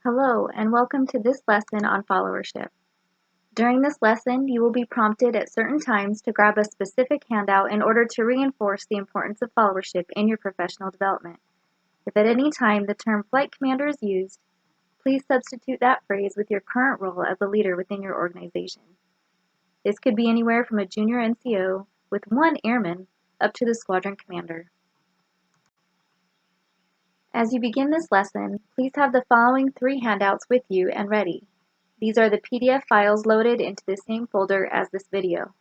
Hello, and welcome to this lesson on followership. During this lesson, you will be prompted at certain times to grab a specific handout in order to reinforce the importance of followership in your professional development. If at any time the term flight commander is used, please substitute that phrase with your current role as a leader within your organization. This could be anywhere from a junior NCO with one airman up to the squadron commander. As you begin this lesson, please have the following 3 handouts with you and ready. These are the PDF files loaded into the same folder as this video.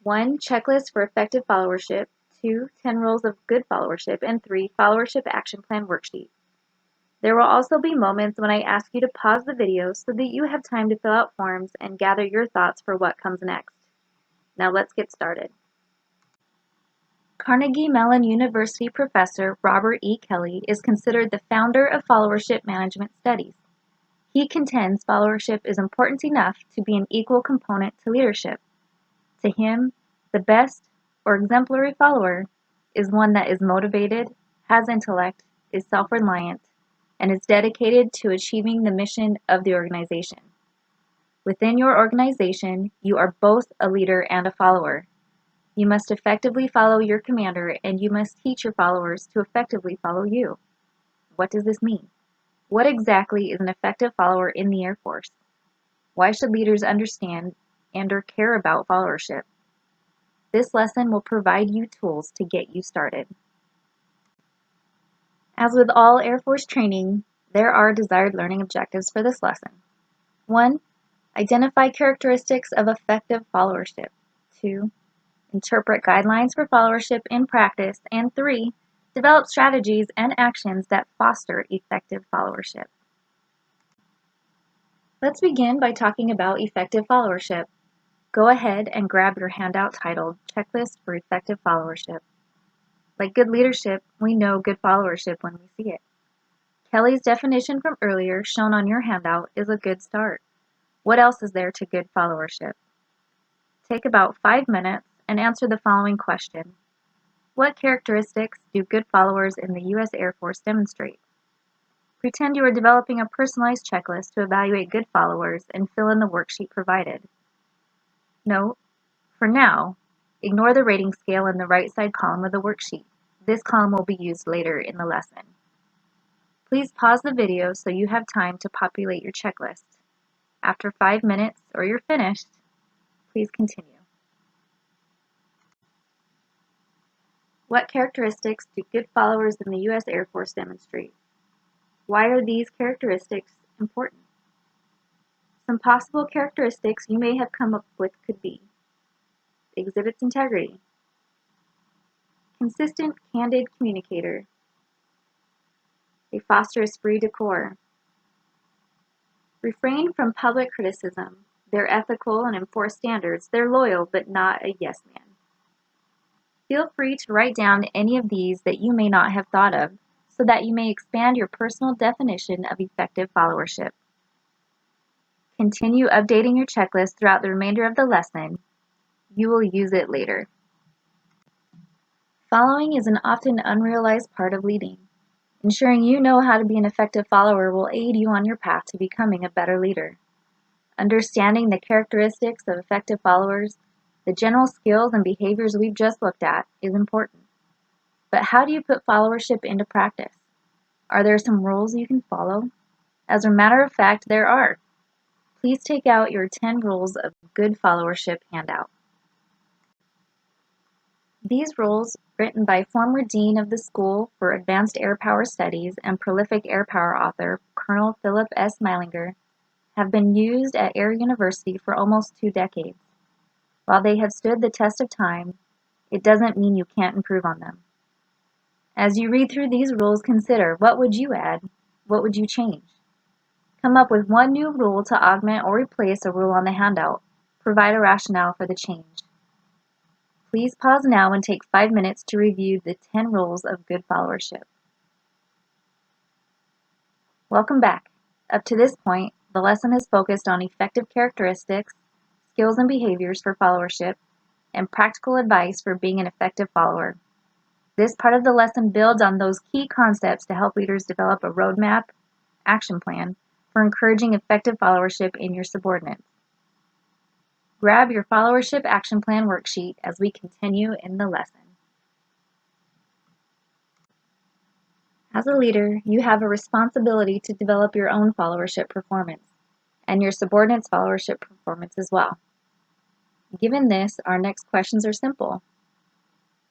1. Checklist for effective followership. 2. 10 rules of good followership. And 3. Followership action plan worksheet. There will also be moments when I ask you to pause the video so that you have time to fill out forms and gather your thoughts for what comes next. Now let's get started. Carnegie Mellon University professor Robert E. Kelly is considered the founder of followership management studies. He contends followership is important enough to be an equal component to leadership. To him, the best or exemplary follower is one that is motivated, has intellect, is self-reliant, and is dedicated to achieving the mission of the organization. Within your organization, you are both a leader and a follower. You must effectively follow your commander, and you must teach your followers to effectively follow you. What does this mean? What exactly is an effective follower in the Air Force? Why should leaders understand and/or care about followership? This lesson will provide you tools to get you started. As with all Air Force training, there are desired learning objectives for this lesson. 1. Identify characteristics of effective followership. 2. Interpret guidelines for followership in practice. And 3. Develop strategies and actions that foster effective followership. Let's begin by talking about effective followership. Go ahead and grab your handout titled Checklist for Effective Followership. Like good leadership, we know good followership when we see it. Kelly's definition from earlier, shown on your handout, is a good start. What else is there to good followership? Take about 5 minutes and answer the following question. What characteristics do good followers in the U.S. Air Force demonstrate? Pretend you are developing a personalized checklist to evaluate good followers and fill in the worksheet provided. Note, for now, ignore the rating scale in the right side column of the worksheet. This column will be used later in the lesson. Please pause the video so you have time to populate your checklist. After 5 minutes or you're finished, please continue. What characteristics do good followers in the U.S. Air Force demonstrate? Why are these characteristics important? Some possible characteristics you may have come up with could be: exhibits integrity, consistent, candid communicator, they foster esprit de corps, refrain from public criticism, they're ethical and enforce standards, they're loyal but not a yes man. Feel free to write down any of these that you may not have thought of so that you may expand your personal definition of effective followership. Continue updating your checklist throughout the remainder of the lesson. You will use it later. Following is an often unrealized part of leading. Ensuring you know how to be an effective follower will aid you on your path to becoming a better leader. Understanding the characteristics of effective followers, the general skills and behaviors we've just looked at, is important. But how do you put followership into practice? Are there some rules you can follow? As a matter of fact, there are. Please take out your 10 rules of good followership handout. These rules, written by former Dean of the School for Advanced Air Power Studies and prolific air power author Colonel Philip S. Meilinger, have been used at Air University for almost 2 decades. While they have stood the test of time, it doesn't mean you can't improve on them. As you read through these rules, consider, what would you add? What would you change? Come up with one new rule to augment or replace a rule on the handout. Provide a rationale for the change. Please pause now and take 5 minutes to review the 10 rules of good followership. Welcome back. Up to this point, the lesson has focused on effective characteristics, skills and behaviors for followership, and practical advice for being an effective follower. This part of the lesson builds on those key concepts to help leaders develop a roadmap, action plan, for encouraging effective followership in your subordinates. Grab your Followership Action Plan worksheet as we continue in the lesson. As a leader, you have a responsibility to develop your own followership performance and your subordinates' followership performance as well. Given this, our next questions are simple.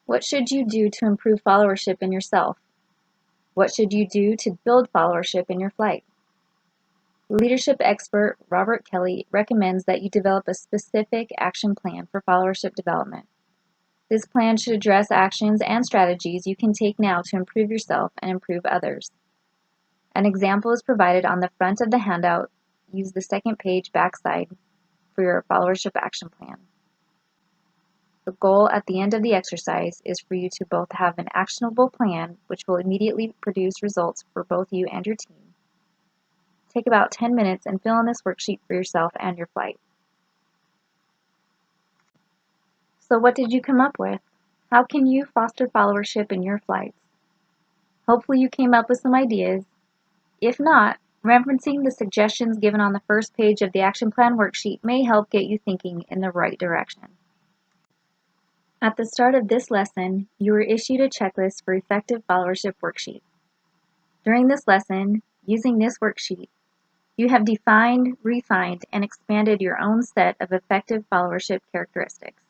What should you do to improve followership in yourself? What should you do to build followership in your flight? Leadership expert Robert Kelly recommends that you develop a specific action plan for followership development. This plan should address actions and strategies you can take now to improve yourself and improve others. An example is provided on the front of the handout. Use the second page backside for your followership action plan. The goal at the end of the exercise is for you to both have an actionable plan, which will immediately produce results for both you and your team. Take about 10 minutes and fill in this worksheet for yourself and your flight. So what did you come up with? How can you foster followership in your flights? Hopefully you came up with some ideas. If not, referencing the suggestions given on the first page of the action plan worksheet may help get you thinking in the right direction. At the start of this lesson, you were issued a checklist for effective followership worksheet. During this lesson, using this worksheet, you have defined, refined, and expanded your own set of effective followership characteristics.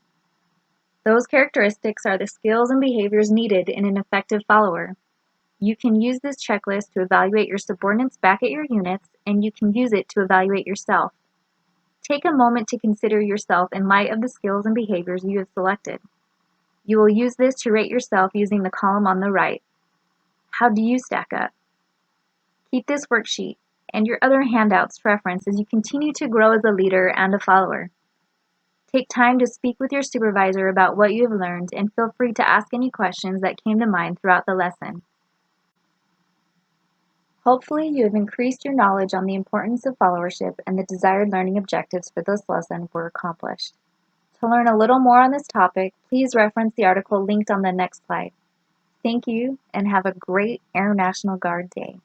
Those characteristics are the skills and behaviors needed in an effective follower. You can use this checklist to evaluate your subordinates back at your units, and you can use it to evaluate yourself. Take a moment to consider yourself in light of the skills and behaviors you have selected. You will use this to rate yourself using the column on the right. How do you stack up? Keep this worksheet and your other handouts to reference as you continue to grow as a leader and a follower. Take time to speak with your supervisor about what you have learned and feel free to ask any questions that came to mind throughout the lesson. Hopefully you have increased your knowledge on the importance of followership and the desired learning objectives for this lesson were accomplished. To learn a little more on this topic, please reference the article linked on the next slide. Thank you and have a great Air National Guard Day.